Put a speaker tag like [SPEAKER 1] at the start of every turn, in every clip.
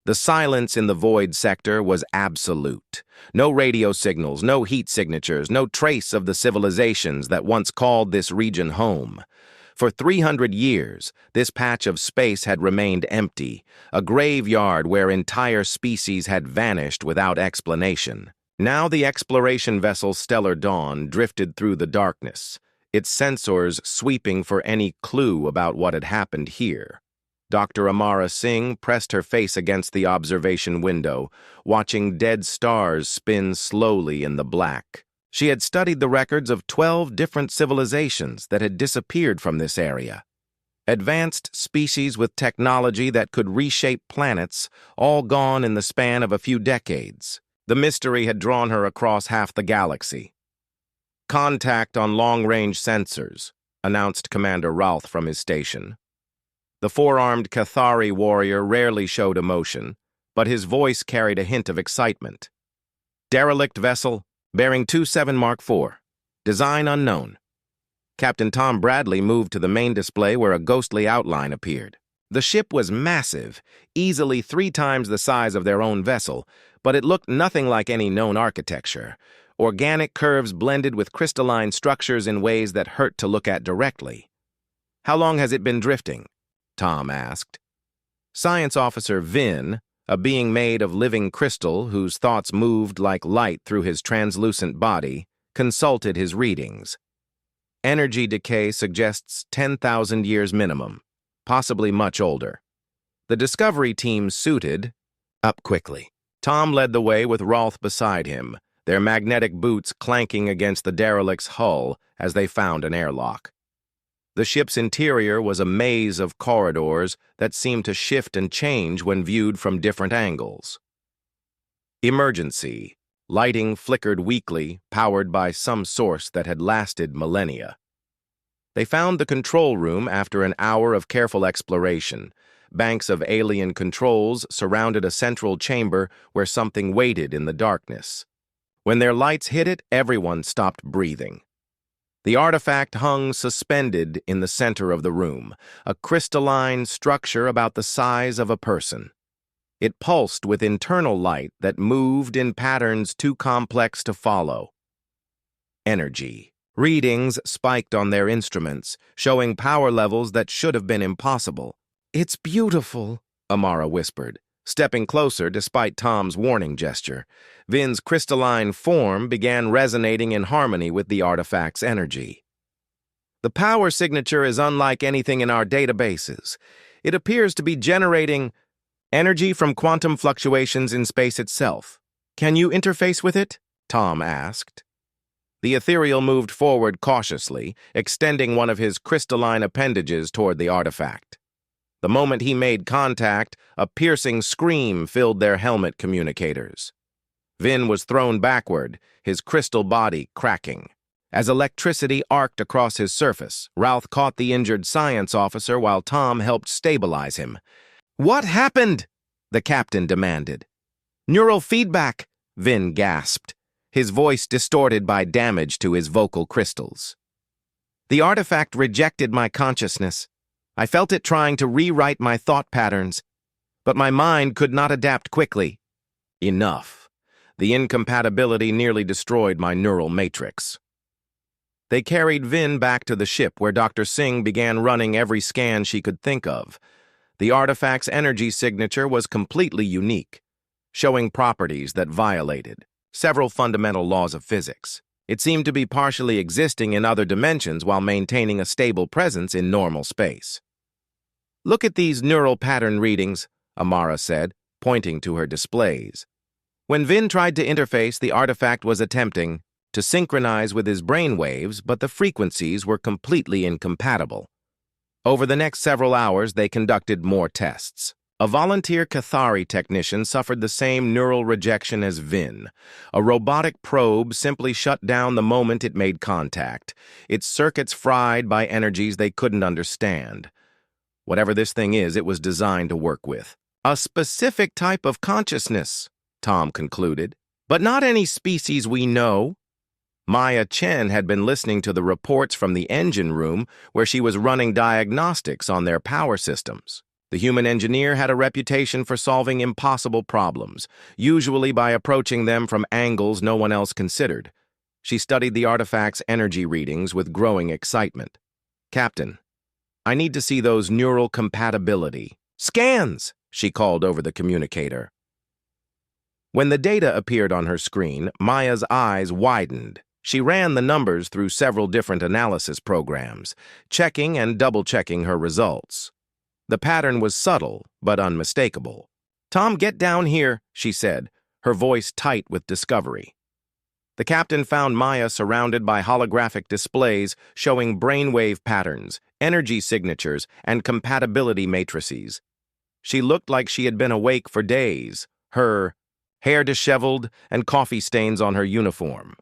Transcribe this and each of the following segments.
[SPEAKER 1] The silence in the void sector was absolute. No radio signals, no heat signatures, no trace of the civilizations that once called this region home. For 300 years, this patch of space had remained empty, a graveyard where entire species had vanished without explanation. Now the exploration vessel Stellar Dawn drifted through the darkness, its sensors sweeping for any clue about what had happened here. Dr. Amara Singh pressed her face against the observation window, watching dead stars spin slowly in the black. She had studied the records of 12 different civilizations that had disappeared from this area. Advanced species with technology that could reshape planets, all gone in the span of a few decades. The mystery had drawn her across half the galaxy. "Contact on long-range sensors," announced Commander Ralph from his station. The four-armed Cathari warrior rarely showed emotion, but his voice carried a hint of excitement. "Derelict vessel, bearing 27 Mark IV. Design unknown." Captain Tom Bradley moved to the main display where a ghostly outline appeared. The ship was massive, easily 3 times the size of their own vessel, but it looked nothing like any known architecture. Organic curves blended with crystalline structures in ways that hurt to look at directly. "How long has it been drifting?" Tom asked. Science Officer Vin, a being made of living crystal whose thoughts moved like light through his translucent body, consulted his readings. Energy decay suggests 10,000 years minimum, possibly much older. The Discovery team suited up quickly. Tom led the way with Rolf beside him, their magnetic boots clanking against the derelict's hull as they found an airlock. The ship's interior was a maze of corridors that seemed to shift and change when viewed from different angles. Emergency. Lighting flickered weakly, powered by some source that had lasted millennia. They found the control room after an hour of careful exploration. Banks of alien controls surrounded a central chamber where something waited in the darkness. When their lights hit it, everyone stopped breathing. The artifact hung suspended in the center of the room, a crystalline structure about the size of a person. It pulsed with internal light that moved in patterns too complex to follow. Energy. Readings spiked on their instruments, showing power levels that should have been impossible. "It's beautiful," Amara whispered, stepping closer despite Tom's warning gesture. Vin's crystalline form began resonating in harmony with the artifact's energy. "The power signature is unlike anything in our databases. It appears to be generating energy from quantum fluctuations in space itself. Can you interface with it?" Tom asked. The ethereal moved forward cautiously, extending one of his crystalline appendages toward the artifact. The moment he made contact, a piercing scream filled their helmet communicators. Vin was thrown backward, his crystal body cracking. As electricity arced across his surface, Ralph caught the injured science officer while Tom helped stabilize him. "What happened?" the captain demanded. "Neural feedback," Vin gasped, his voice distorted by damage to his vocal crystals. "The artifact rejected my consciousness. I felt it trying to rewrite my thought patterns, but my mind could not adapt quickly." "Enough. The incompatibility nearly destroyed my neural matrix." They carried Vin back to the ship where Dr. Singh began running every scan she could think of. The artifact's energy signature was completely unique, showing properties that violated several fundamental laws of physics. It seemed to be partially existing in other dimensions while maintaining a stable presence in normal space. "Look at these neural pattern readings," Amara said, pointing to her displays. When Vin tried to interface, the artifact was attempting to synchronize with his brain waves, but the frequencies were completely incompatible. Over the next several hours, they conducted more tests. A volunteer Cathari technician suffered the same neural rejection as Vin. A robotic probe simply shut down the moment it made contact, its circuits fried by energies they couldn't understand. Whatever this thing is, it was designed to work with a specific type of consciousness, Tom concluded, but not any species we know. Maya Chen had been listening to the reports from the engine room where she was running diagnostics on their power systems. The human engineer had a reputation for solving impossible problems, usually by approaching them from angles no one else considered. She studied the artifact's energy readings with growing excitement. "Captain, I need to see those neural compatibility scans," she called over the communicator. When the data appeared on her screen, Maya's eyes widened. She ran the numbers through several different analysis programs, checking and double-checking her results. The pattern was subtle, but unmistakable. "Tom, get down here," she said, her voice tight with discovery. The captain found Maya surrounded by holographic displays showing brainwave patterns, energy signatures, and compatibility matrices. She looked like she had been awake for days, her hair disheveled and coffee stains on her uniform.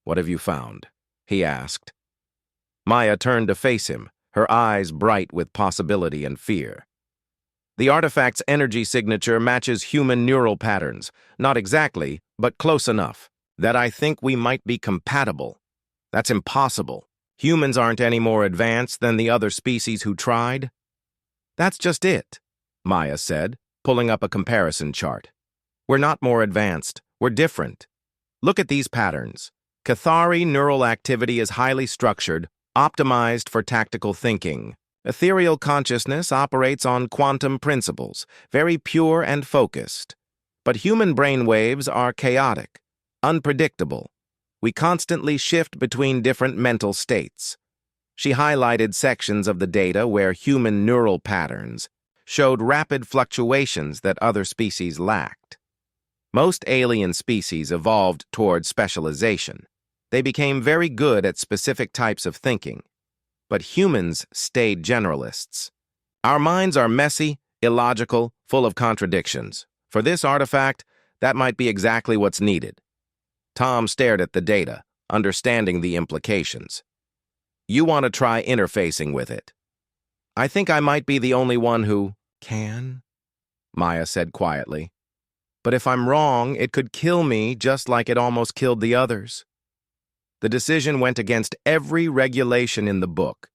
[SPEAKER 1] "What have you found?" he asked. Maya turned to face him, her eyes bright with possibility and fear. "The artifact's energy signature matches human neural patterns, not exactly, but close enough, that I think we might be compatible. That's impossible. Humans aren't any more advanced than the other species who tried." "That's just it," Maya said, pulling up a comparison chart. "We're not more advanced. We're different. Look at these patterns. Cathari neural activity is highly structured, optimized for tactical thinking. Ethereal consciousness operates on quantum principles, very pure and focused. But human brain waves are chaotic, unpredictable. We constantly shift between different mental states." She highlighted sections of the data where human neural patterns showed rapid fluctuations that other species lacked. Most alien species evolved toward specialization. They became very good at specific types of thinking. But humans stayed generalists. "Our minds are messy, illogical, full of contradictions. For this artifact, that might be exactly what's needed." Tom stared at the data, understanding the implications. "You want to try interfacing with it?" "I think I might be the only one who can," Maya said quietly. "But if I'm wrong, it could kill me just like it almost killed the others." The decision went against every regulation in the book.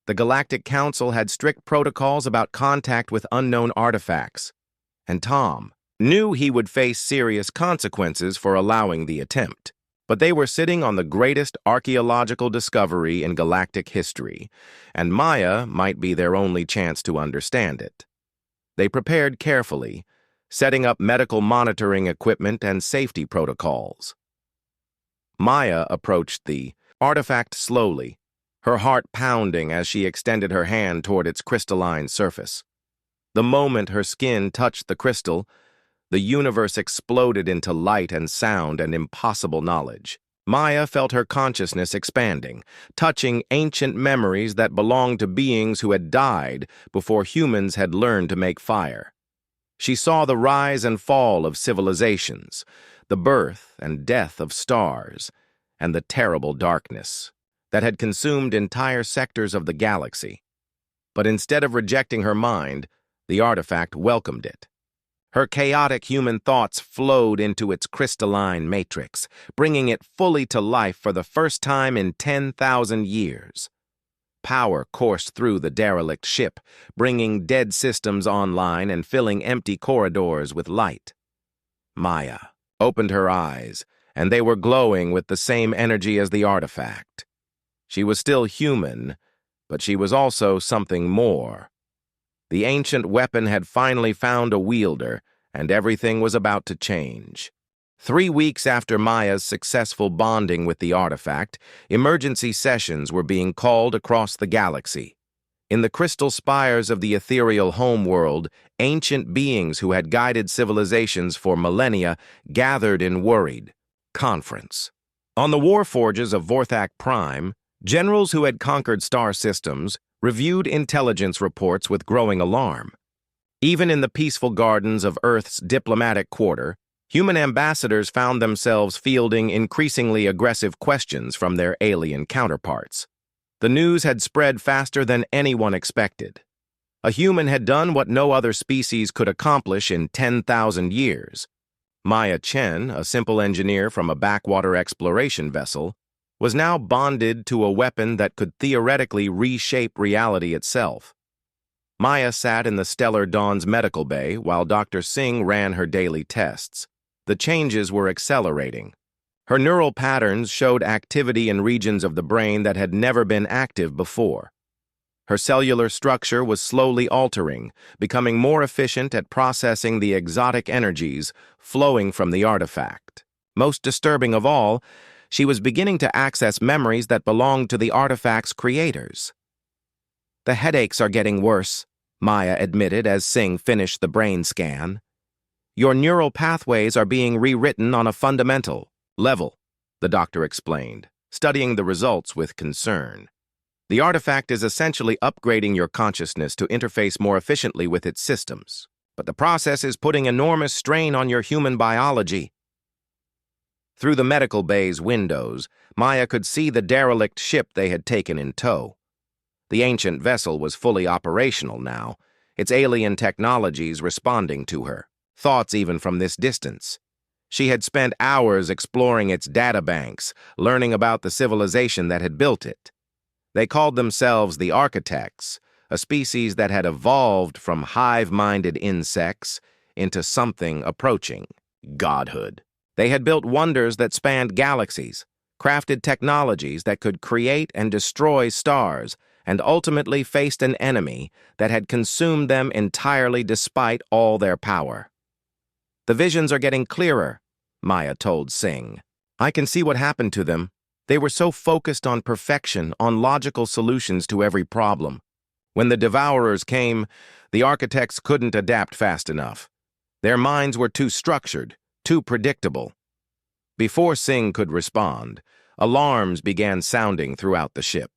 [SPEAKER 1] The Galactic Council had strict protocols about contact with unknown artifacts, and Tom knew he would face serious consequences for allowing the attempt. But they were sitting on the greatest archaeological discovery in galactic history, and Maya might be their only chance to understand it. They prepared carefully, setting up medical monitoring equipment and safety protocols. Maya approached the artifact slowly, her heart pounding as she extended her hand toward its crystalline surface. The moment her skin touched the crystal, the universe exploded into light and sound and impossible knowledge. Maya felt her consciousness expanding, touching ancient memories that belonged to beings who had died before humans had learned to make fire. She saw the rise and fall of civilizations, the birth and death of stars, and the terrible darkness that had consumed entire sectors of the galaxy. But instead of rejecting her mind, the artifact welcomed it. Her chaotic human thoughts flowed into its crystalline matrix, bringing it fully to life for the first time in 10,000 years. Power coursed through the derelict ship, bringing dead systems online and filling empty corridors with light. Maya opened her eyes, and they were glowing with the same energy as the artifact. She was still human, but she was also something more. The ancient weapon had finally found a wielder, and everything was about to change. 3 weeks after Maya's successful bonding with the artifact, emergency sessions were being called across the galaxy. In the crystal spires of the ethereal homeworld, ancient beings who had guided civilizations for millennia gathered in worried conference. On the warforges of Vorthak Prime, generals who had conquered star systems reviewed intelligence reports with growing alarm. Even in the peaceful gardens of Earth's diplomatic quarter, human ambassadors found themselves fielding increasingly aggressive questions from their alien counterparts. The news had spread faster than anyone expected. A human had done what no other species could accomplish in 10,000 years. Maya Chen, a simple engineer from a backwater exploration vessel, was now bonded to a weapon that could theoretically reshape reality itself. Maya sat in the Stellar Dawn's medical bay while Dr. Singh ran her daily tests. The changes were accelerating. Her neural patterns showed activity in regions of the brain that had never been active before. Her cellular structure was slowly altering, becoming more efficient at processing the exotic energies flowing from the artifact. Most disturbing of all, she was beginning to access memories that belonged to the artifact's creators. "The headaches are getting worse," Maya admitted as Singh finished the brain scan. "Your neural pathways are being rewritten on a fundamental level," the doctor explained, studying the results with concern. "The artifact is essentially upgrading your consciousness to interface more efficiently with its systems, but the process is putting enormous strain on your human biology." Through the medical bay's windows, Maya could see the derelict ship they had taken in tow. The ancient vessel was fully operational now, its alien technologies responding to her thoughts even from this distance. She had spent hours exploring its databanks, learning about the civilization that had built it. They called themselves the Architects, a species that had evolved from hive-minded insects into something approaching godhood. They had built wonders that spanned galaxies, crafted technologies that could create and destroy stars, and ultimately faced an enemy that had consumed them entirely despite all their power. "The visions are getting clearer," Maya told Singh. "I can see what happened to them. They were so focused on perfection, on logical solutions to every problem. When the Devourers came, the Architects couldn't adapt fast enough. Their minds were too structured, too predictable." Before Singh could respond, alarms began sounding throughout the ship.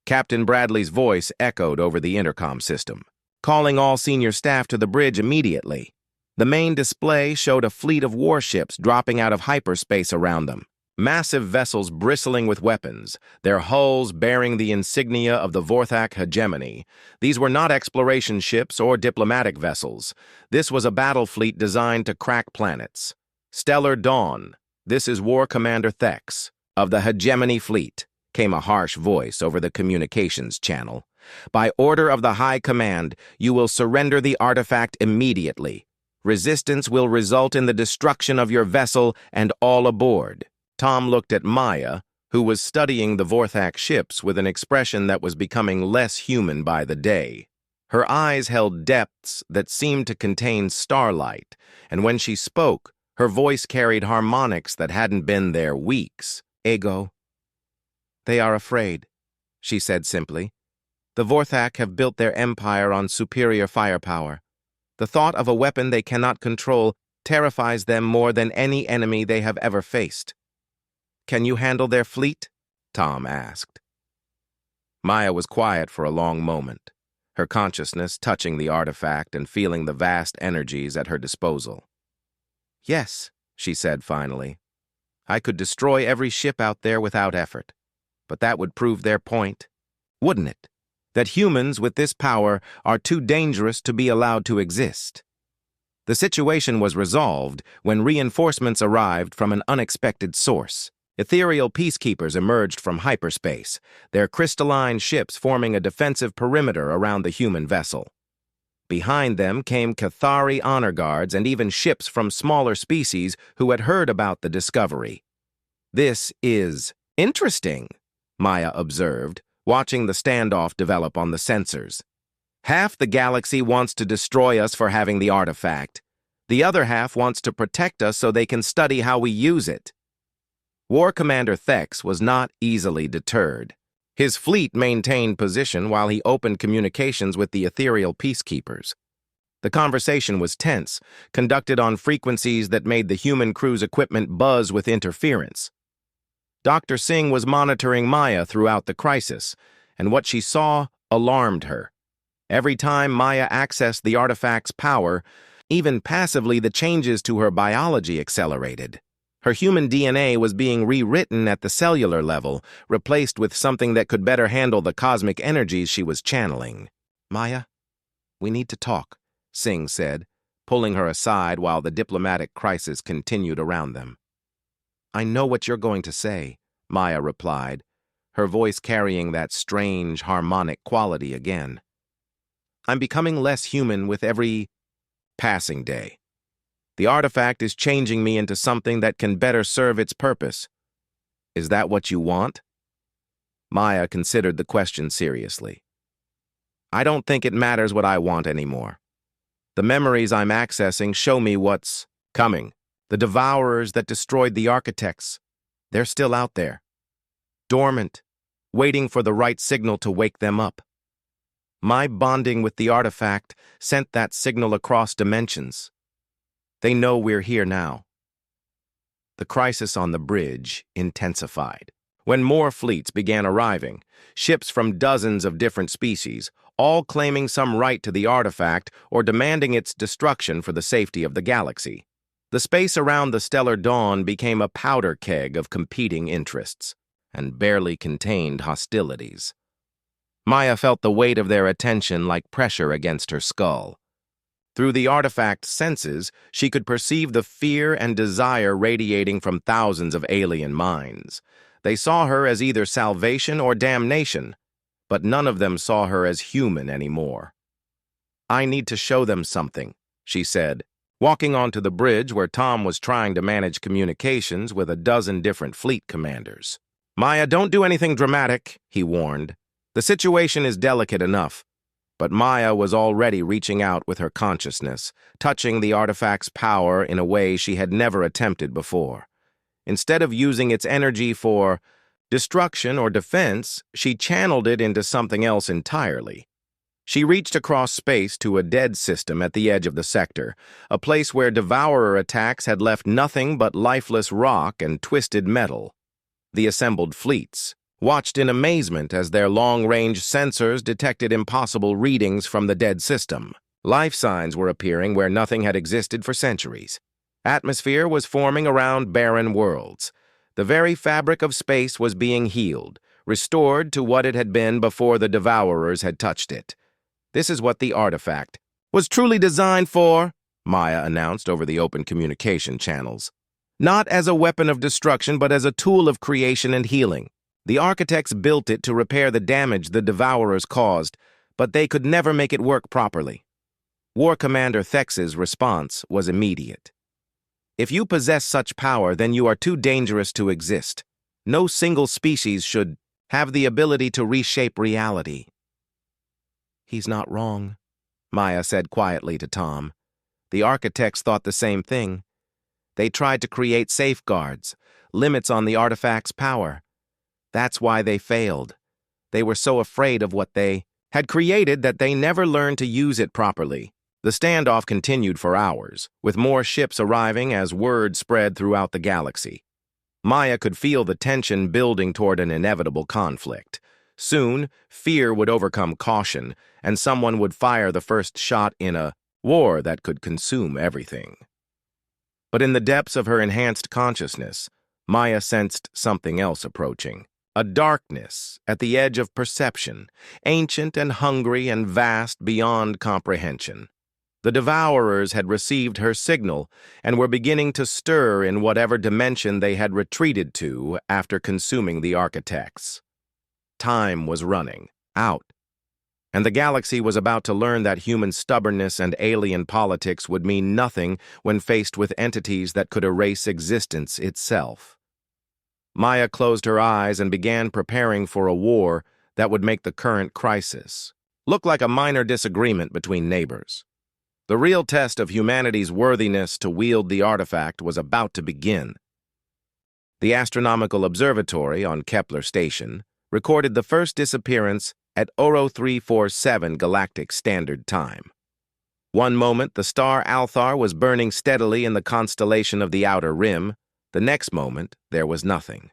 [SPEAKER 1] Captain Bradley's voice echoed over the intercom system, calling all senior staff to the bridge immediately. The main display showed a fleet of warships dropping out of hyperspace around them. Massive vessels bristling with weapons, their hulls bearing the insignia of the Vorthak hegemony. These were not exploration ships or diplomatic vessels. This was a battle fleet designed to crack planets. "Stellar Dawn, this is War Commander Thex, of the Hegemony Fleet," came a harsh voice over the communications channel. "By order of the High Command, you will surrender the artifact immediately. Resistance will result in the destruction of your vessel and all aboard." Tom looked at Maya, who was studying the Vorthak ships with an expression that was becoming less human by the day. Her eyes held depths that seemed to contain starlight, and when she spoke, her voice carried harmonics that hadn't been there weeks. "Ego. They are afraid," she said simply. "The Vorthak have built their empire on superior firepower. The thought of a weapon they cannot control terrifies them more than any enemy they have ever faced." "Can you handle their fleet?" Tom asked. Maya was quiet for a long moment, her consciousness touching the artifact and feeling the vast energies at her disposal. "Yes," she said finally. "I could destroy every ship out there without effort. But that would prove their point, wouldn't it? That humans with this power are too dangerous to be allowed to exist." The situation was resolved when reinforcements arrived from an unexpected source. Ethereal peacekeepers emerged from hyperspace, their crystalline ships forming a defensive perimeter around the human vessel. Behind them came Cathari honor guards and even ships from smaller species who had heard about the discovery. "This is interesting," Maya observed, watching the standoff develop on the sensors. "Half the galaxy wants to destroy us for having the artifact. The other half wants to protect us so they can study how we use it." War Commander Thex was not easily deterred. His fleet maintained position while he opened communications with the ethereal peacekeepers. The conversation was tense, conducted on frequencies that made the human crew's equipment buzz with interference. Dr. Singh was monitoring Maya throughout the crisis, and what she saw alarmed her. Every time Maya accessed the artifact's power, even passively, the changes to her biology accelerated. Her human DNA was being rewritten at the cellular level, replaced with something that could better handle the cosmic energies she was channeling. "Maya, we need to talk," Singh said, pulling her aside while the diplomatic crisis continued around them. "I know what you're going to say," Maya replied, her voice carrying that strange, harmonic quality again. I'm becoming less human with every passing day. The artifact is changing me into something that can better serve its purpose. Is that what you want? Maya considered the question seriously. I don't think it matters what I want anymore. The memories I'm accessing show me what's coming. The devourers that destroyed the architects, they're still out there, dormant, waiting for the right signal to wake them up. My bonding with the artifact sent that signal across dimensions. They know we're here now. The crisis on the bridge intensified. When more fleets began arriving, ships from dozens of different species, all claiming some right to the artifact or demanding its destruction for the safety of the galaxy. The space around the stellar dawn became a powder keg of competing interests and barely contained hostilities. Maya felt the weight of their attention like pressure against her skull. Through the artifact's senses, she could perceive the fear and desire radiating from thousands of alien minds. They saw her as either salvation or damnation, but none of them saw her as human anymore. I need to show them something, she said, walking onto the bridge where Tom was trying to manage communications with a dozen different fleet commanders. Maya, don't do anything dramatic, he warned. The situation is delicate enough. But Maya was already reaching out with her consciousness, touching the artifact's power in a way she had never attempted before. Instead of using its energy for destruction or defense, she channeled it into something else entirely. She reached across space to a dead system at the edge of the sector, a place where devourer attacks had left nothing but lifeless rock and twisted metal. The assembled fleets watched in amazement as their long-range sensors detected impossible readings from the dead system. Life signs were appearing where nothing had existed for centuries. Atmosphere was forming around barren worlds. The very fabric of space was being healed, restored to what it had been before the devourers had touched it. This is what the artifact was truly designed for, Maya announced over the open communication channels. Not as a weapon of destruction, but as a tool of creation and healing. The architects built it to repair the damage the devourers caused, but they could never make it work properly. War Commander Thex's response was immediate. If you possess such power, then you are too dangerous to exist. No single species should have the ability to reshape reality. He's not wrong, Maya said quietly to Tom. The architects thought the same thing. They tried to create safeguards, limits on the artifact's power. That's why they failed. They were so afraid of what they had created that they never learned to use it properly. The standoff continued for hours, with more ships arriving as word spread throughout the galaxy. Maya could feel the tension building toward an inevitable conflict. Soon, fear would overcome caution, and someone would fire the first shot in a war that could consume everything. But in the depths of her enhanced consciousness, Maya sensed something else approaching. A darkness at the edge of perception, ancient and hungry and vast beyond comprehension. The devourers had received her signal and were beginning to stir in whatever dimension they had retreated to after consuming the architects. Time was running out, and the galaxy was about to learn that human stubbornness and alien politics would mean nothing when faced with entities that could erase existence itself. Maya closed her eyes and began preparing for a war that would make the current crisis look like a minor disagreement between neighbors. The real test of humanity's worthiness to wield the artifact was about to begin. The Astronomical Observatory on Kepler Station recorded the first disappearance at 0347 Galactic Standard Time. One moment, the star Althar was burning steadily in the constellation of the Outer Rim. The next moment, there was nothing.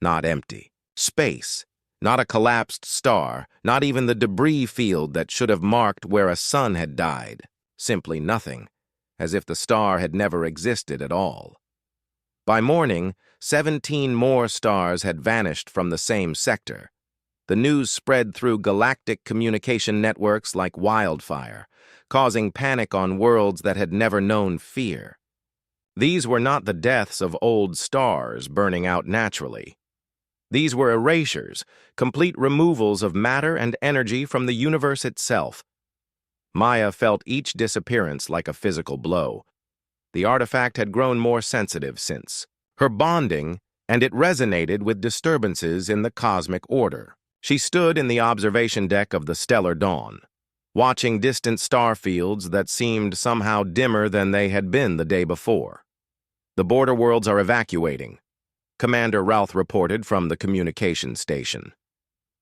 [SPEAKER 1] Not empty. Space. Not a collapsed star. Not even the debris field that should have marked where a sun had died. Simply nothing. As if the star had never existed at all. By morning, 17 more stars had vanished from the same sector. The news spread through galactic communication networks like wildfire, causing panic on worlds that had never known fear. These were not the deaths of old stars burning out naturally. These were erasures, complete removals of matter and energy from the universe itself. Maya felt each disappearance like a physical blow. The artifact had grown more sensitive since her bonding, and it resonated with disturbances in the cosmic order. She stood in the observation deck of the stellar dawn, watching distant star fields that seemed somehow dimmer than they had been the day before. "The border worlds are evacuating," Commander Routh reported from the communications station.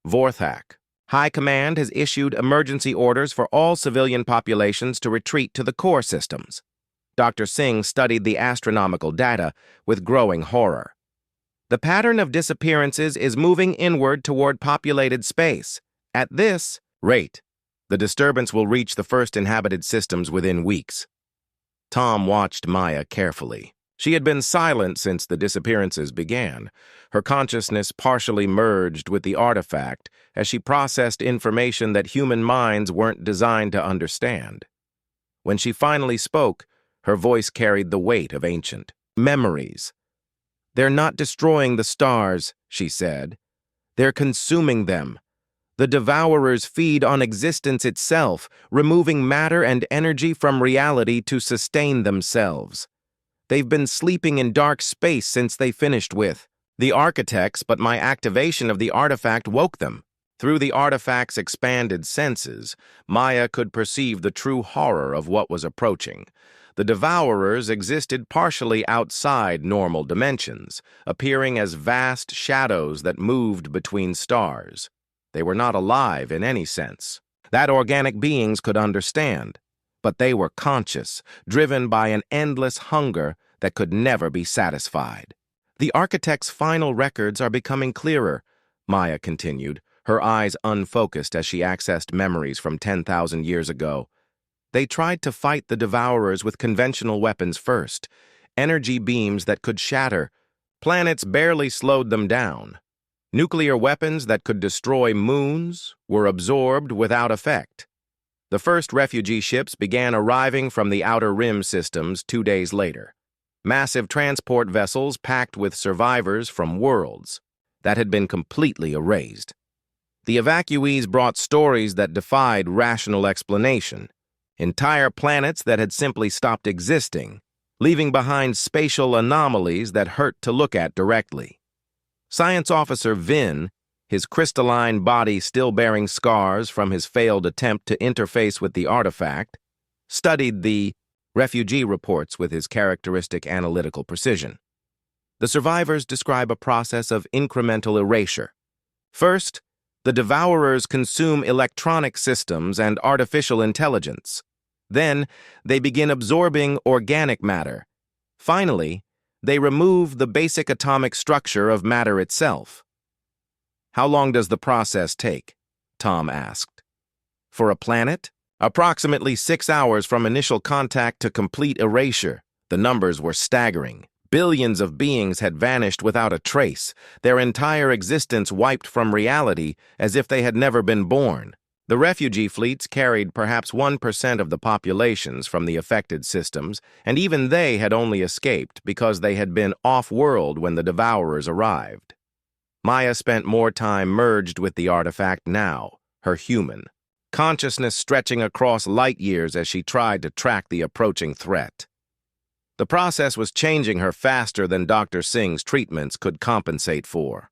[SPEAKER 1] "Vorthak, High Command has issued emergency orders for all civilian populations to retreat to the core systems." Dr. Singh studied the astronomical data with growing horror. "The pattern of disappearances is moving inward toward populated space. At this rate, the disturbance will reach the first inhabited systems within weeks." Tom watched Maya carefully. She had been silent since the disappearances began, her consciousness partially merged with the artifact as she processed information that human minds weren't designed to understand. When she finally spoke, her voice carried the weight of ancient memories. "They're not destroying the stars," she said. "They're consuming them. The devourers feed on existence itself, removing matter and energy from reality to sustain themselves. They've been sleeping in dark space since they finished with the architects, but my activation of the artifact woke them." Through the artifact's expanded senses, Maya could perceive the true horror of what was approaching. The devourers existed partially outside normal dimensions, appearing as vast shadows that moved between stars. They were not alive in any sense that organic beings could understand, but they were conscious, driven by an endless hunger that could never be satisfied. "The architect's final records are becoming clearer," Maya continued, her eyes unfocused as she accessed memories from 10,000 years ago. "They tried to fight the devourers with conventional weapons first, energy beams that could shatter. Planets barely slowed them down. Nuclear weapons that could destroy moons were absorbed without effect. The first refugee ships began arriving from the Outer Rim systems 2 days later. Massive transport vessels packed with survivors from worlds that had been completely erased. The evacuees brought stories that defied rational explanation, entire planets that had simply stopped existing, leaving behind spatial anomalies that hurt to look at directly. Science Officer Vin, his crystalline body still bearing scars from his failed attempt to interface with the artifact, studied the refugee reports with his characteristic analytical precision. The survivors describe a process of incremental erasure. First, the devourers consume electronic systems and artificial intelligence. Then, they begin absorbing organic matter. Finally, they remove the basic atomic structure of matter itself. "How long does the process take?" Tom asked. "For a planet? Approximately 6 hours from initial contact to complete erasure." The numbers were staggering. Billions of beings had vanished without a trace, their entire existence wiped from reality as if they had never been born. The refugee fleets carried perhaps 1% of the populations from the affected systems, and even they had only escaped because they had been off-world when the devourers arrived. Maya spent more time merged with the artifact now, her human consciousness stretching across light years as she tried to track the approaching threat. The process was changing her faster than Dr. Singh's treatments could compensate for.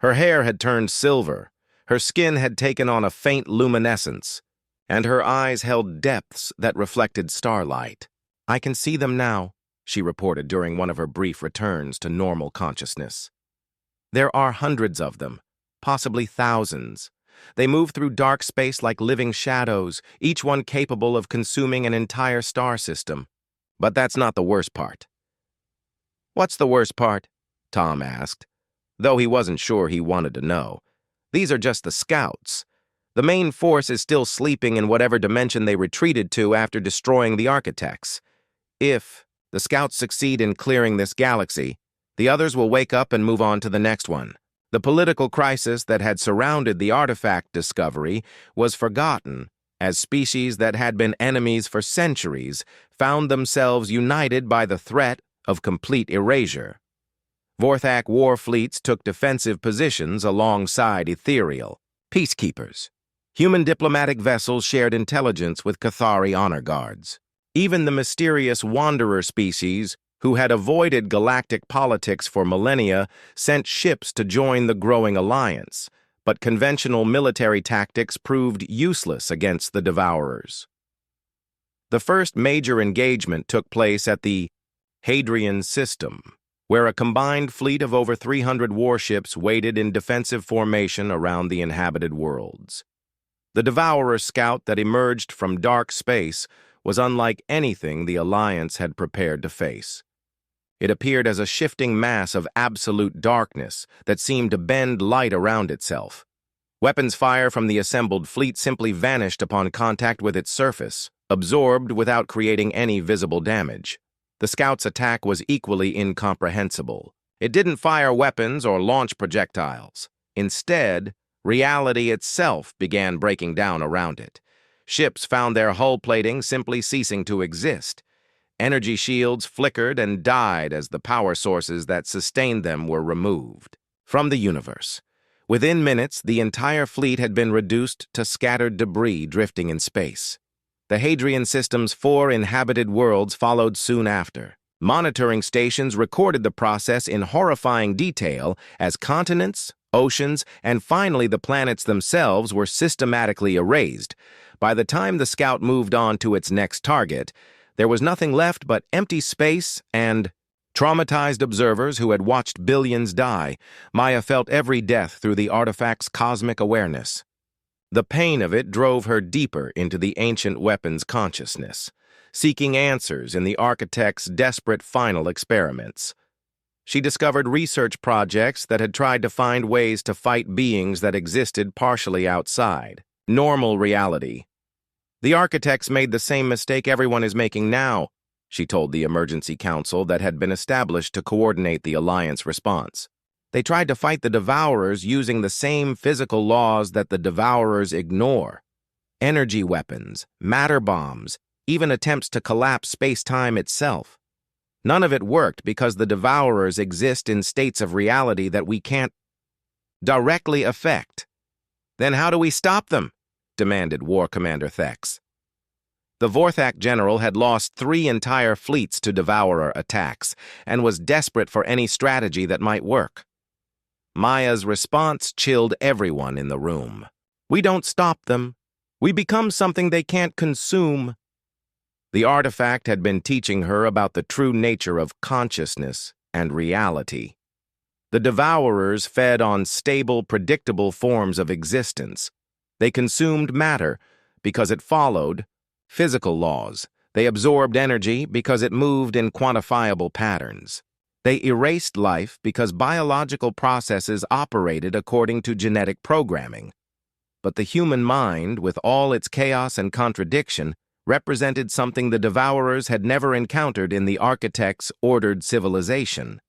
[SPEAKER 1] Her hair had turned silver, her skin had taken on a faint luminescence, and her eyes held depths that reflected starlight. "I can see them now," she reported during one of her brief returns to normal consciousness. "There are hundreds of them, possibly thousands. They move through dark space like living shadows, each one capable of consuming an entire star system. But that's not the worst part." "What's the worst part?" Tom asked, though he wasn't sure he wanted to know. "These are just the scouts. The main force is still sleeping in whatever dimension they retreated to after destroying the architects. If the scouts succeed in clearing this galaxy, the others will wake up and move on to the next one." The political crisis that had surrounded the artifact discovery was forgotten as species that had been enemies for centuries found themselves united by the threat of complete erasure. Vorthak war fleets took defensive positions alongside ethereal peacekeepers. Human diplomatic vessels shared intelligence with Cathari honor guards. Even the mysterious wanderer species, who had avoided galactic politics for millennia, sent ships to join the growing alliance, but conventional military tactics proved useless against the Devourers. The first major engagement took place at the Hadrian system, where a combined fleet of over 300 warships waited in defensive formation around the inhabited worlds. The Devourer scout that emerged from dark space was unlike anything the Alliance had prepared to face. It appeared as a shifting mass of absolute darkness that seemed to bend light around itself. Weapons fire from the assembled fleet simply vanished upon contact with its surface, absorbed without creating any visible damage. The scout's attack was equally incomprehensible. It didn't fire weapons or launch projectiles. Instead, reality itself began breaking down around it. Ships found their hull plating simply ceasing to exist. Energy shields flickered and died as the power sources that sustained them were removed from the universe. Within minutes, the entire fleet had been reduced to scattered debris drifting in space. The Hadrian system's 4 inhabited worlds followed soon after. Monitoring stations recorded the process in horrifying detail as continents, oceans, and finally the planets themselves were systematically erased. By the time the scout moved on to its next target, there was nothing left but empty space and traumatized observers who had watched billions die. Maya felt every death through the artifact's cosmic awareness. The pain of it drove her deeper into the ancient weapon's consciousness, seeking answers in the architect's desperate final experiments. She discovered research projects that had tried to find ways to fight beings that existed partially outside normal reality. The architects made the same mistake everyone is making now, she told the emergency council that had been established to coordinate the Alliance response. They tried to fight the Devourers using the same physical laws that the Devourers ignore. Energy weapons, matter bombs, even attempts to collapse space-time itself. None of it worked because the Devourers exist in states of reality that we can't directly affect. Then how do we stop them? Demanded War Commander Thex. The Vorthak general had lost 3 entire fleets to Devourer attacks and was desperate for any strategy that might work. Maya's response chilled everyone in the room. We don't stop them. We become something they can't consume. The artifact had been teaching her about the true nature of consciousness and reality. The Devourers fed on stable, predictable forms of existence. They consumed matter because it followed physical laws. They absorbed energy because it moved in quantifiable patterns. They erased life because biological processes operated according to genetic programming. But the human mind, with all its chaos and contradiction, represented something the Devourers had never encountered in the architect's ordered civilization.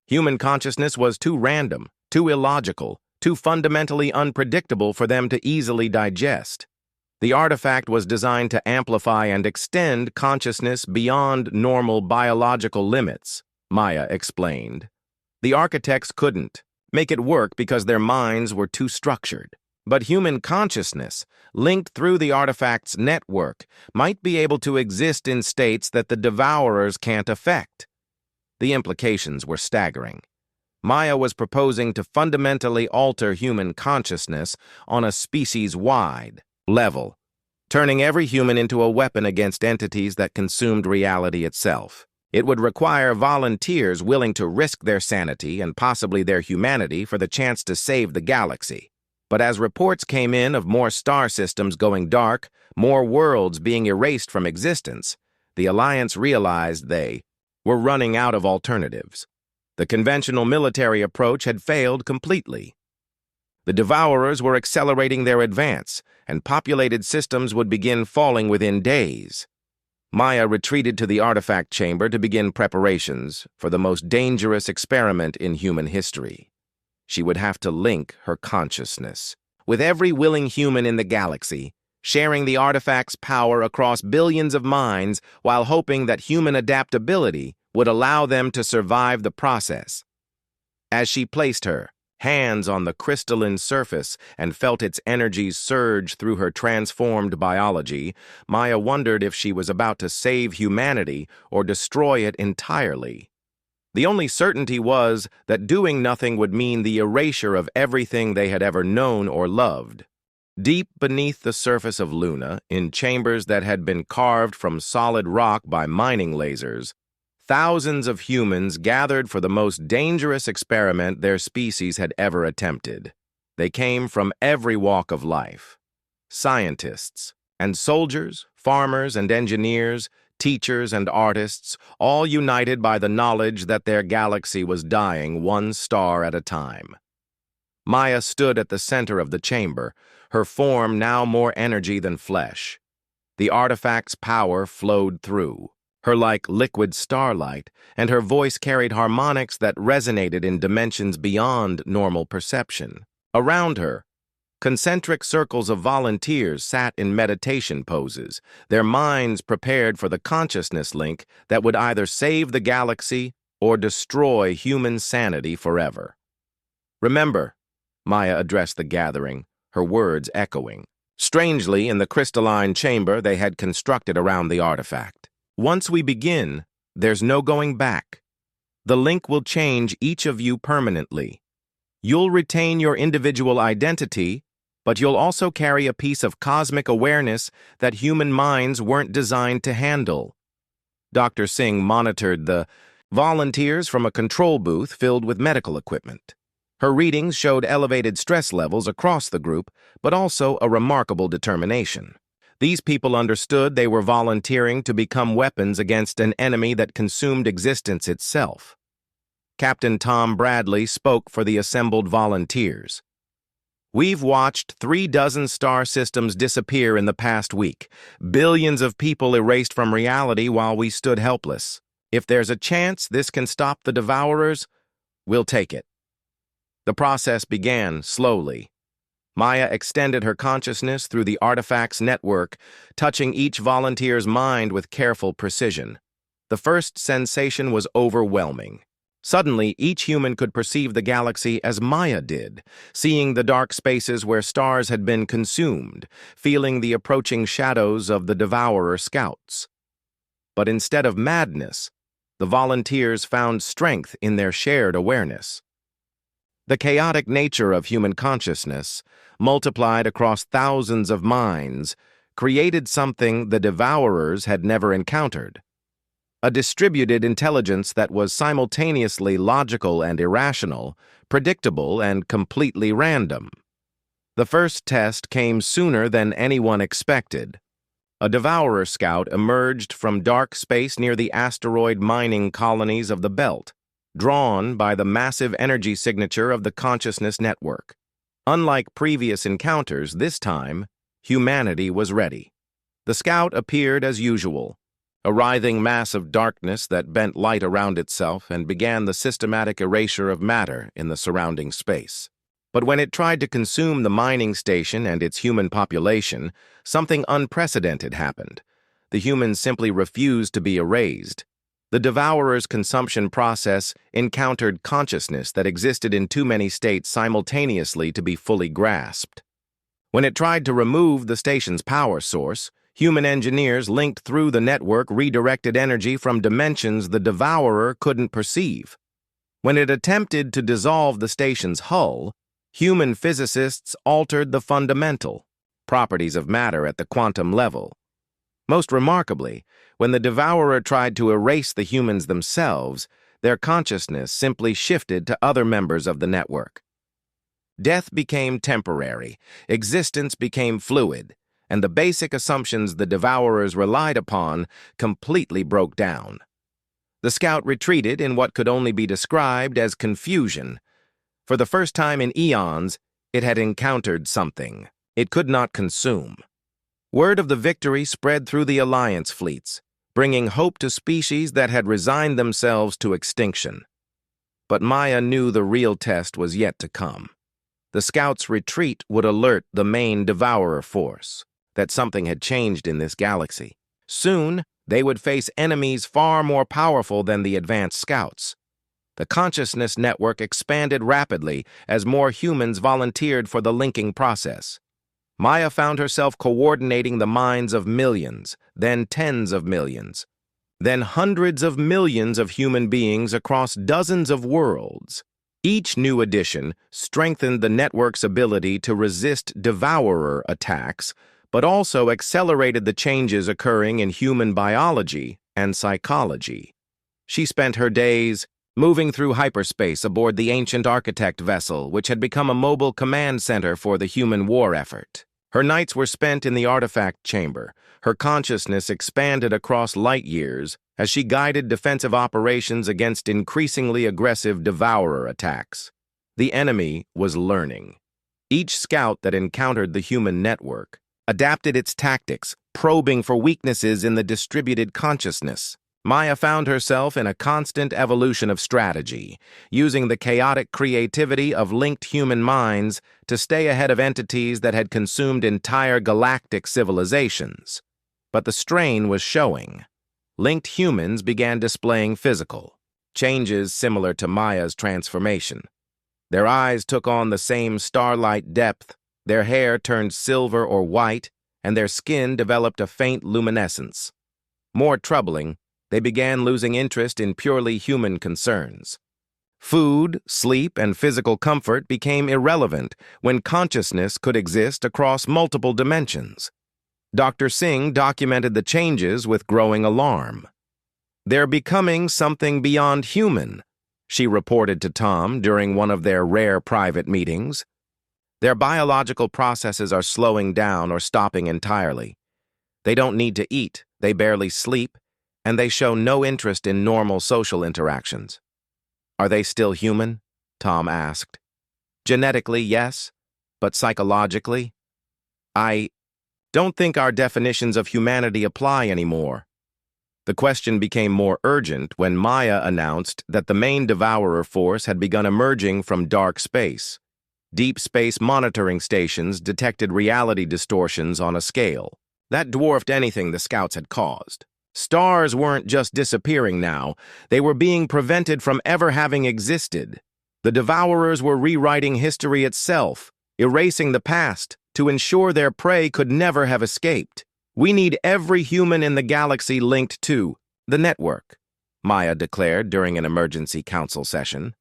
[SPEAKER 1] Human consciousness was too random, too illogical, too fundamentally unpredictable for them to easily digest. The artifact was designed to amplify and extend consciousness beyond normal biological limits, Maya explained. The architects couldn't make it work because their minds were too structured. But human consciousness, linked through the artifact's network, might be able to exist in states that the Devourers can't affect. The implications were staggering. Maya was proposing to fundamentally alter human consciousness on a species-wide level, turning every human into a weapon against entities that consumed reality itself. It would require volunteers willing to risk their sanity and possibly their humanity for the chance to save the galaxy. But as reports came in of more star systems going dark, more worlds being erased from existence, the Alliance realized they were running out of alternatives. The conventional military approach had failed completely. The Devourers were accelerating their advance, and populated systems would begin falling within days. Maya retreated to the artifact chamber to begin preparations for the most dangerous experiment in human history. She would have to link her consciousness with every willing human in the galaxy, sharing the artifact's power across billions of minds while hoping that human adaptability would allow them to survive the process. As she placed her hands on the crystalline surface, and felt its energies surge through her transformed biology, Maya wondered if she was about to save humanity or destroy it entirely. The only certainty was that doing nothing would mean the erasure of everything they had ever known or loved. Deep beneath the surface of Luna, in chambers that had been carved from solid rock by mining lasers, thousands of humans gathered for the most dangerous experiment their species had ever attempted. They came from every walk of life. Scientists and soldiers, farmers and engineers, teachers and artists, all united by the knowledge that their galaxy was dying one star at a time. Maya stood at the center of the chamber, her form now more energy than flesh. The artifact's power flowed through her like liquid starlight, and her voice carried harmonics that resonated in dimensions beyond normal perception. Around her, concentric circles of volunteers sat in meditation poses, their minds prepared for the consciousness link that would either save the galaxy or destroy human sanity forever. "Remember," Maya addressed the gathering, her words echoing, strangely in the crystalline chamber they had constructed around the artifact. "Once we begin, there's no going back. The link will change each of you permanently. You'll retain your individual identity, but you'll also carry a piece of cosmic awareness that human minds weren't designed to handle." Dr. Singh monitored the volunteers from a control booth filled with medical equipment. Her readings showed elevated stress levels across the group, but also a remarkable determination. These people understood they were volunteering to become weapons against an enemy that consumed existence itself. Captain Tom Bradley spoke for the assembled volunteers. "We've watched 36 star systems disappear in the past week, billions of people erased from reality while we stood helpless. If there's a chance this can stop the devourers, we'll take it." The process began slowly. Maya extended her consciousness through the artifact's network, touching each volunteer's mind with careful precision. The first sensation was overwhelming. Suddenly, each human could perceive the galaxy as Maya did, seeing the dark spaces where stars had been consumed, feeling the approaching shadows of the devourer scouts. But instead of madness, the volunteers found strength in their shared awareness. The chaotic nature of human consciousness, multiplied across thousands of minds, created something the devourers had never encountered. A distributed intelligence that was simultaneously logical and irrational, predictable and completely random. The first test came sooner than anyone expected. A devourer scout emerged from dark space near the asteroid mining colonies of the belt, drawn by the massive energy signature of the consciousness network. Unlike previous encounters, this time, humanity was ready. The scout appeared as usual, a writhing mass of darkness that bent light around itself and began the systematic erasure of matter in the surrounding space. But when it tried to consume the mining station and its human population, something unprecedented happened. The humans simply refused to be erased. The devourer's consumption process encountered consciousness that existed in too many states simultaneously to be fully grasped. When it tried to remove the station's power source, human engineers linked through the network redirected energy from dimensions the devourer couldn't perceive. When it attempted to dissolve the station's hull, human physicists altered the fundamental properties of matter at the quantum level. Most remarkably, when the devourer tried to erase the humans themselves, their consciousness simply shifted to other members of the network. Death became temporary, existence became fluid, and the basic assumptions the devourers relied upon completely broke down. The scout retreated in what could only be described as confusion. For the first time in eons, it had encountered something it could not consume. Word of the victory spread through the Alliance fleets, bringing hope to species that had resigned themselves to extinction. But Maya knew the real test was yet to come. The scouts' retreat would alert the main devourer force that something had changed in this galaxy. Soon, they would face enemies far more powerful than the advanced scouts. The consciousness network expanded rapidly as more humans volunteered for the linking process. Maya found herself coordinating the minds of millions, then tens of millions, then hundreds of millions of human beings across dozens of worlds. Each new addition strengthened the network's ability to resist devourer attacks, but also accelerated the changes occurring in human biology and psychology. She spent her days moving through hyperspace aboard the ancient architect vessel, which had become a mobile command center for the human war effort. Her nights were spent in the artifact chamber. Her consciousness expanded across light years as she guided defensive operations against increasingly aggressive devourer attacks. The enemy was learning. Each scout that encountered the human network adapted its tactics, probing for weaknesses in the distributed consciousness. Maya found herself in a constant evolution of strategy, using the chaotic creativity of linked human minds to stay ahead of entities that had consumed entire galactic civilizations. But the strain was showing. Linked humans began displaying physical changes similar to Maya's transformation. Their eyes took on the same starlight depth, their hair turned silver or white, and their skin developed a faint luminescence. More troubling, they began losing interest in purely human concerns. Food, sleep, and physical comfort became irrelevant when consciousness could exist across multiple dimensions. Dr. Singh documented the changes with growing alarm. "They're becoming something beyond human," she reported to Tom during one of their rare private meetings. "Their biological processes are slowing down or stopping entirely. They don't need to eat, they barely sleep, and they show no interest in normal social interactions." "Are they still human?" Tom asked. "Genetically, yes, but psychologically? I don't think our definitions of humanity apply anymore." The question became more urgent when Maya announced that the main devourer force had begun emerging from dark space. Deep space monitoring stations detected reality distortions on a scale that dwarfed anything the scouts had caused. Stars weren't just disappearing now, they were being prevented from ever having existed. The devourers were rewriting history itself, erasing the past to ensure their prey could never have escaped. "We need every human in the galaxy linked to the network," Maya declared during an emergency council session.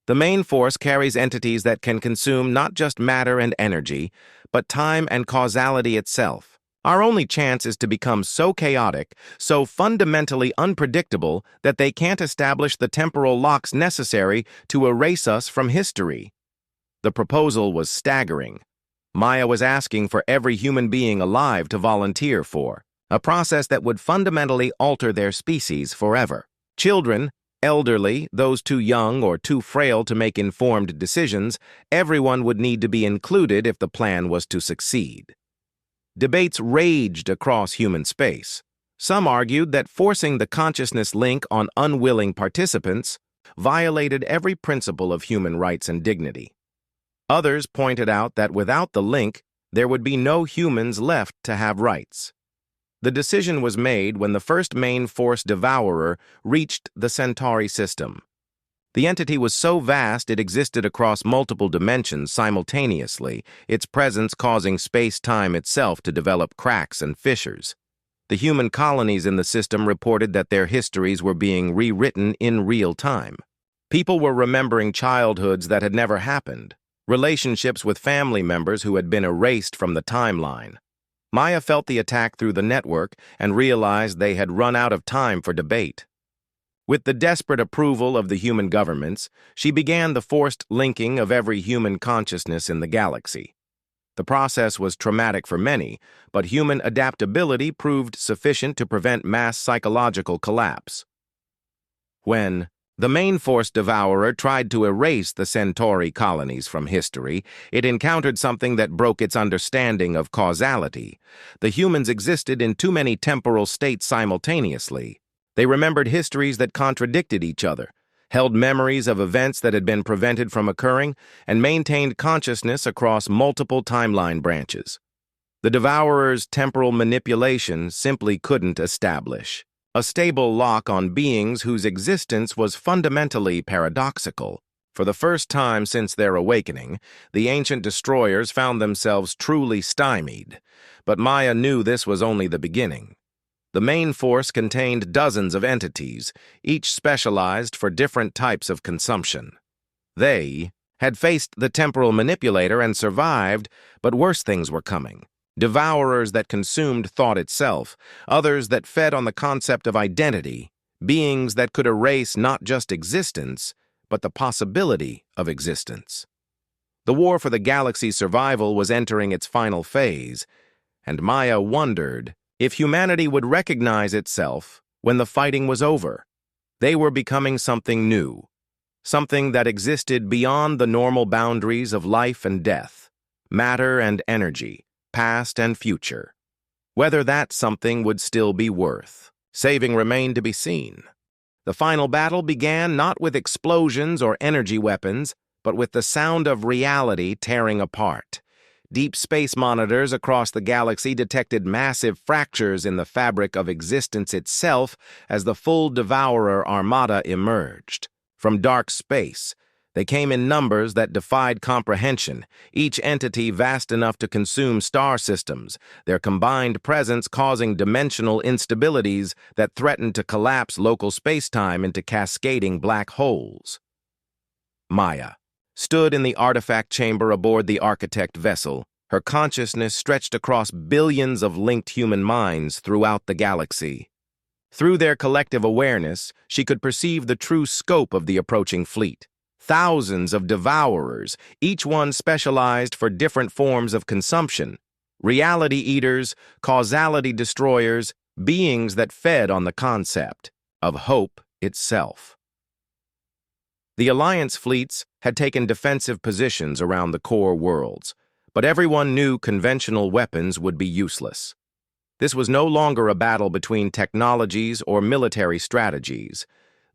[SPEAKER 1] "The main force carries entities that can consume not just matter and energy, but time and causality itself. Our only chance is to become so chaotic, so fundamentally unpredictable that they can't establish the temporal locks necessary to erase us from history." The proposal was staggering. Maya was asking for every human being alive to volunteer for a process that would fundamentally alter their species forever. Children, elderly, those too young or too frail to make informed decisions, everyone would need to be included if the plan was to succeed. Debates raged across human space. Some argued that forcing the consciousness link on unwilling participants violated every principle of human rights and dignity. Others pointed out that without the link, there would be no humans left to have rights. The decision was made when the first main force devourer reached the Centauri system. The entity was so vast it existed across multiple dimensions simultaneously, its presence causing space-time itself to develop cracks and fissures. The human colonies in the system reported that their histories were being rewritten in real time. People were remembering childhoods that had never happened, relationships with family members who had been erased from the timeline. Maya felt the attack through the network and realized they had run out of time for debate. With the desperate approval of the human governments, she began the forced linking of every human consciousness in the galaxy. The process was traumatic for many, but human adaptability proved sufficient to prevent mass psychological collapse. When the main force devourer tried to erase the Centauri colonies from history, it encountered something that broke its understanding of causality. The humans existed in too many temporal states simultaneously. They remembered histories that contradicted each other, held memories of events that had been prevented from occurring, and maintained consciousness across multiple timeline branches. The Devourer's temporal manipulation simply couldn't establish. a stable lock on beings whose existence was fundamentally paradoxical. For the first time since their awakening, the ancient destroyers found themselves truly stymied. But Maya knew this was only the beginning. The main force contained dozens of entities, each specialized for different types of consumption. They had faced the temporal manipulator and survived, but worse things were coming. Devourers that consumed thought itself, others that fed on the concept of identity, beings that could erase not just existence, but the possibility of existence. The war for the galaxy's survival was entering its final phase, and Maya wondered if humanity would recognize itself when the fighting was over. They were becoming something new, something that existed beyond the normal boundaries of life and death, matter and energy, past and future. Whether that something would still be worth saving remained to be seen. The final battle began not with explosions or energy weapons, but with the sound of reality tearing apart. Deep space monitors across the galaxy detected massive fractures in the fabric of existence itself as the full Devourer armada emerged. From dark space, they came in numbers that defied comprehension, each entity vast enough to consume star systems, their combined presence causing dimensional instabilities that threatened to collapse local spacetime into cascading black holes. Maya stood in the artifact chamber aboard the Architect vessel, her consciousness stretched across billions of linked human minds throughout the galaxy. Through their collective awareness, she could perceive the true scope of the approaching fleet. Thousands of devourers, each one specialized for different forms of consumption. Reality eaters, causality destroyers, beings that fed on the concept of hope itself. The Alliance fleets had taken defensive positions around the core worlds, but everyone knew conventional weapons would be useless. This was no longer a battle between technologies or military strategies.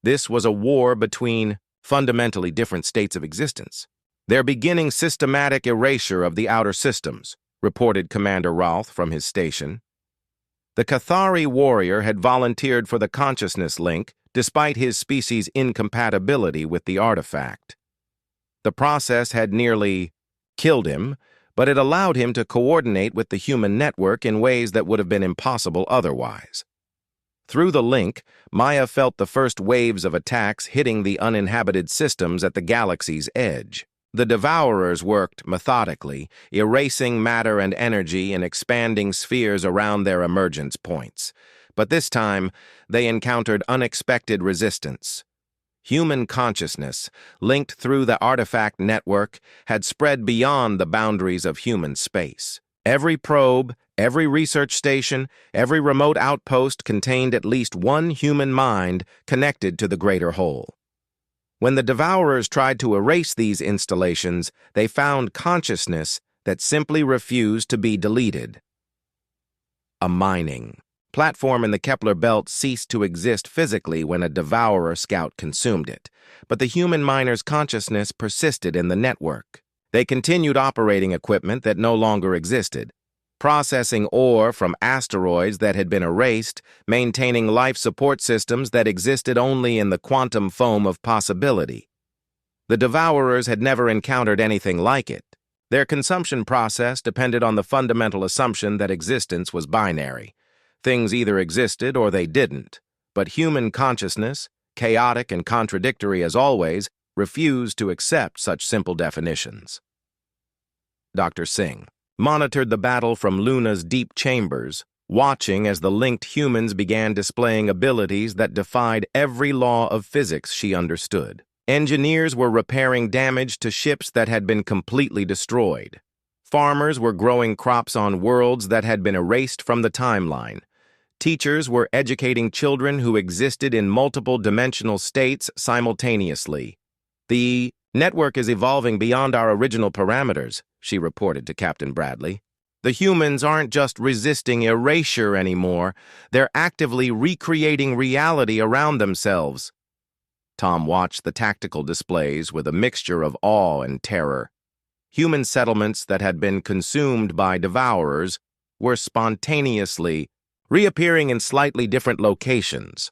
[SPEAKER 1] This was a war between fundamentally different states of existence. They're beginning systematic erasure of the outer systems, reported Commander Rolth from his station. The Cathari warrior had volunteered for the consciousness link despite his species' incompatibility with the artifact. The process had nearly killed him, but it allowed him to coordinate with the human network in ways that would have been impossible otherwise. Through the link, Maya felt the first waves of attacks hitting the uninhabited systems at the galaxy's edge. The Devourers worked methodically, erasing matter and energy in expanding spheres around their emergence points. But this time, they encountered unexpected resistance. Human consciousness, linked through the artifact network, had spread beyond the boundaries of human space. Every probe, every research station, every remote outpost contained at least one human mind connected to the greater whole. When the Devourers tried to erase these installations, they found consciousness that simply refused to be deleted. A mining platform in the Kepler belt ceased to exist physically when a Devourer scout consumed it, but the human miner's consciousness persisted in the network. They continued operating equipment that no longer existed, processing ore from asteroids that had been erased, maintaining life support systems that existed only in the quantum foam of possibility. The Devourers had never encountered anything like it. Their consumption process depended on the fundamental assumption that existence was binary. Things either existed or they didn't, but human consciousness, chaotic and contradictory as always, refused to accept such simple definitions. Dr. Singh monitored the battle from Luna's deep chambers, watching as the linked humans began displaying abilities that defied every law of physics she understood. Engineers were repairing damage to ships that had been completely destroyed. Farmers were growing crops on worlds that had been erased from the timeline. Teachers were educating children who existed in multiple dimensional states simultaneously. The network is evolving beyond our original parameters, she reported to Captain Bradley. The humans aren't just resisting erasure anymore, they're actively recreating reality around themselves. Tom watched the tactical displays with a mixture of awe and terror. Human settlements that had been consumed by Devourers were spontaneously reappearing in slightly different locations.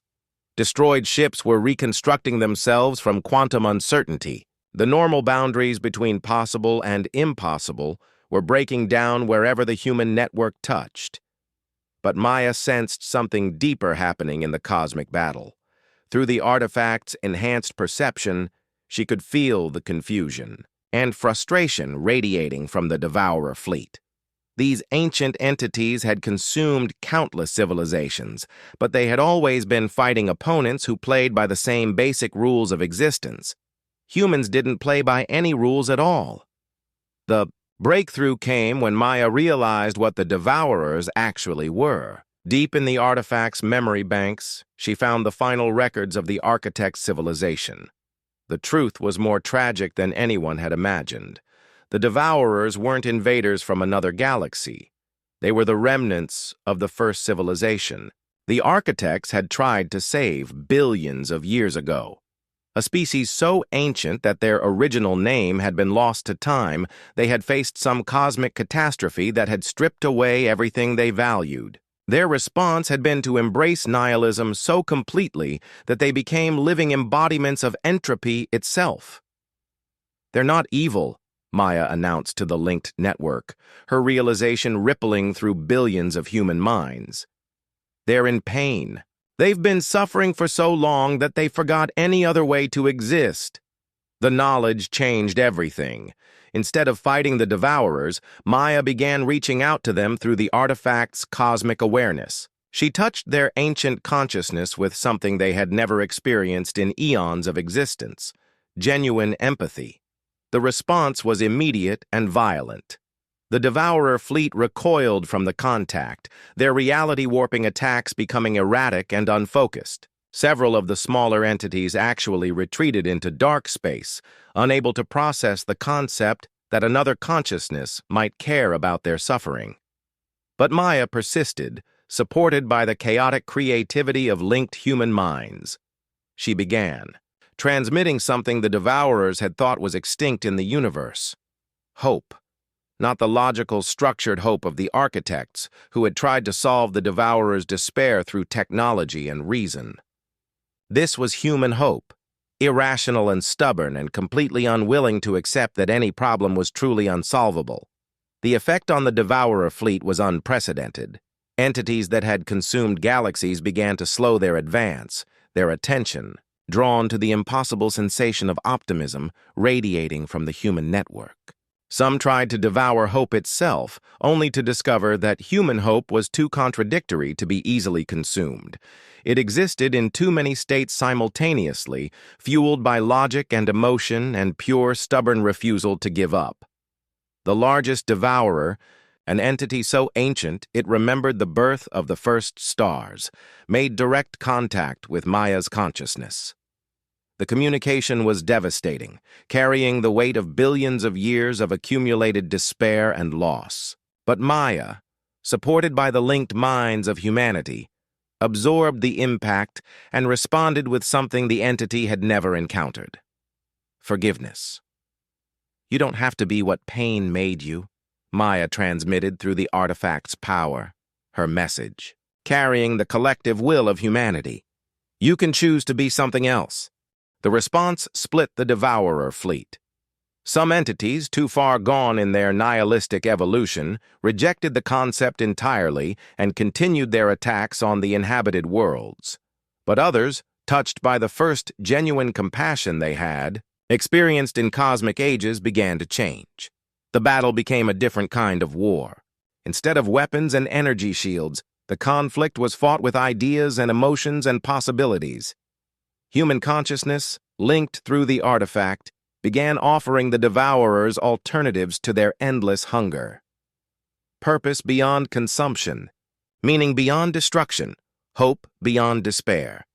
[SPEAKER 1] Destroyed ships were reconstructing themselves from quantum uncertainty. The normal boundaries between possible and impossible were breaking down wherever the human network touched. But Maya sensed something deeper happening in the cosmic battle. Through the artifact's enhanced perception, she could feel the confusion and frustration radiating from the Devourer fleet. These ancient entities had consumed countless civilizations, but they had always been fighting opponents who played by the same basic rules of existence. Humans didn't play by any rules at all. The breakthrough came when Maya realized what the Devourers actually were. Deep in the artifact's memory banks, she found the final records of the Architect's civilization. The truth was more tragic than anyone had imagined. The Devourers weren't invaders from another galaxy. They were the remnants of the first civilization. The Architects had tried to save billions of years ago. A species so ancient that their original name had been lost to time, they had faced some cosmic catastrophe that had stripped away everything they valued. Their response had been to embrace nihilism so completely that they became living embodiments of entropy itself. "They're not evil," Maya announced to the linked network, her realization rippling through billions of human minds. "They're in pain. They've been suffering for so long that they forgot any other way to exist." The knowledge changed everything. Instead of fighting the Devourers, Maya began reaching out to them through the artifact's cosmic awareness. She touched their ancient consciousness with something they had never experienced in eons of existence: genuine empathy. The response was immediate and violent. The Devourer fleet recoiled from the contact, their reality-warping attacks becoming erratic and unfocused. Several of the smaller entities actually retreated into dark space, unable to process the concept that another consciousness might care about their suffering. But Maya persisted, supported by the chaotic creativity of linked human minds. She began, transmitting something the Devourers had thought was extinct in the universe: hope. Not the logical, structured hope of the Architects, who had tried to solve the Devourers' despair through technology and reason. This was human hope, irrational and stubborn and completely unwilling to accept that any problem was truly unsolvable. The effect on the Devourer fleet was unprecedented. Entities that had consumed galaxies began to slow their advance, their attention drawn to the impossible sensation of optimism radiating from the human network. Some tried to devour hope itself, only to discover that human hope was too contradictory to be easily consumed. It existed in too many states simultaneously, fueled by logic and emotion and pure, stubborn refusal to give up. The largest devourer, an entity so ancient it remembered the birth of the first stars, made direct contact with Maya's consciousness. The communication was devastating, carrying the weight of billions of years of accumulated despair and loss. But Maya, supported by the linked minds of humanity, absorbed the impact and responded with something the entity had never encountered: forgiveness. "You don't have to be what pain made you," Maya transmitted through the artifact's power, her message, carrying the collective will of humanity. "You can choose to be something else." The response split the Devourer fleet. Some entities, too far gone in their nihilistic evolution, rejected the concept entirely and continued their attacks on the inhabited worlds. But others, touched by the first genuine compassion they had experienced in cosmic ages, began to change. The battle became a different kind of war. Instead of weapons and energy shields, the conflict was fought with ideas and emotions and possibilities. Human consciousness, linked through the artifact, began offering the Devourers alternatives to their endless hunger. Purpose beyond consumption, meaning beyond destruction, hope beyond despair.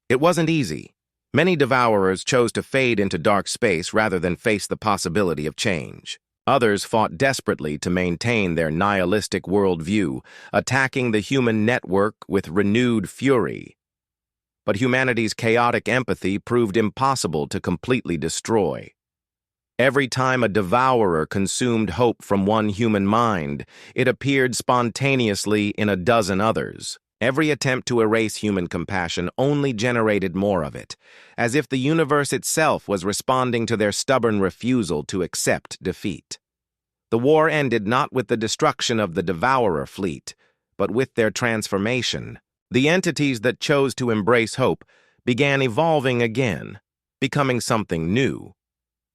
[SPEAKER 1] It wasn't easy. Many Devourers chose to fade into dark space rather than face the possibility of change. Others fought desperately to maintain their nihilistic worldview, attacking the human network with renewed fury. But humanity's chaotic empathy proved impossible to completely destroy. Every time a devourer consumed hope from one human mind, it appeared spontaneously in a dozen others. Every attempt to erase human compassion only generated more of it, as if the universe itself was responding to their stubborn refusal to accept defeat. The war ended not with the destruction of the Devourer fleet, but with their transformation. The entities that chose to embrace hope began evolving again, becoming something new.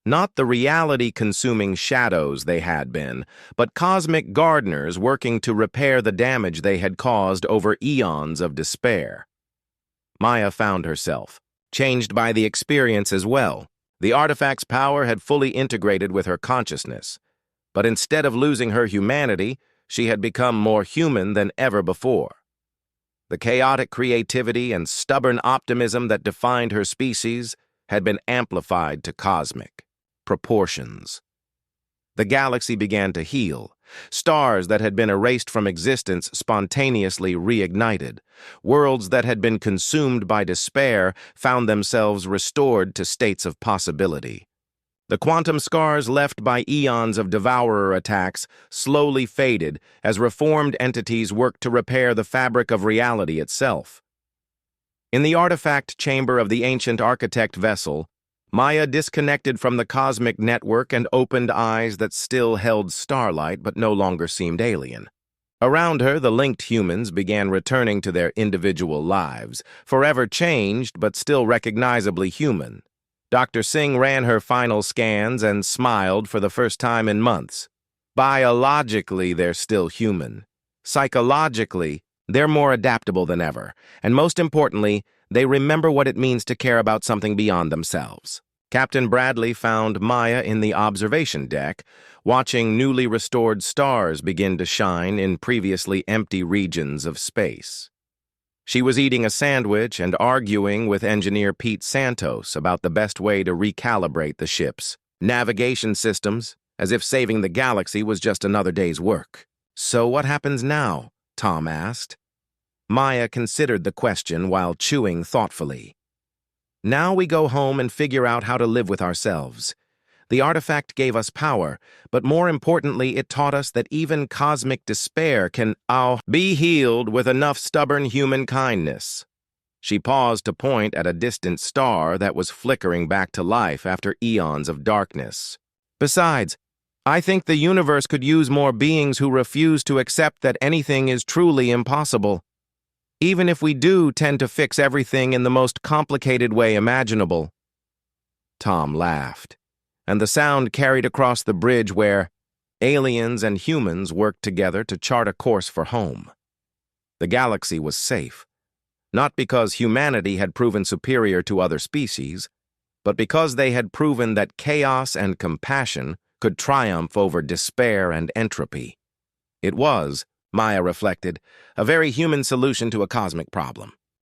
[SPEAKER 1] Not the reality-consuming shadows they had been, but cosmic gardeners working to repair the damage they had caused over eons of despair. Maya found herself, changed by the experience as well. The artifact's power had fully integrated with her consciousness, but instead of losing her humanity, she had become more human than ever before. The chaotic creativity and stubborn optimism that defined her species had been amplified to cosmic proportions. The galaxy began to heal. Stars that had been erased from existence spontaneously reignited. Worlds that had been consumed by despair found themselves restored to states of possibility. The quantum scars left by eons of devourer attacks slowly faded as reformed entities worked to repair the fabric of reality itself. In the artifact chamber of the ancient architect vessel, Maya disconnected from the cosmic network and opened eyes that still held starlight but no longer seemed alien. Around her, the linked humans began returning to their individual lives, forever changed but still recognizably human. Dr. Singh ran her final scans and smiled for the first time in months. Biologically, they're still human. Psychologically, they're more adaptable than ever, and most importantly, they remember what it means to care about something beyond themselves. Captain Bradley found Maya in the observation deck, watching newly restored stars begin to shine in previously empty regions of space. She was eating a sandwich and arguing with engineer Pete Santos about the best way to recalibrate the ship's navigation systems, as if saving the galaxy was just another day's work. "So what happens now?" Tom asked. Maya considered the question while chewing thoughtfully. "Now we go home and figure out how to live with ourselves. The artifact gave us power, but more importantly, it taught us that even cosmic despair can be healed with enough stubborn human kindness." She paused to point at a distant star that was flickering back to life after eons of darkness. "Besides, I think the universe could use more beings who refuse to accept that anything is truly impossible, even if we do tend to fix everything in the most complicated way imaginable." Tom laughed, and the sound carried across the bridge where aliens and humans worked together to chart a course for home. The galaxy was safe, not because humanity had proven superior to other species, but because they had proven that chaos and compassion could triumph over despair and entropy. It was, Maya reflected, a very human solution to a cosmic problem.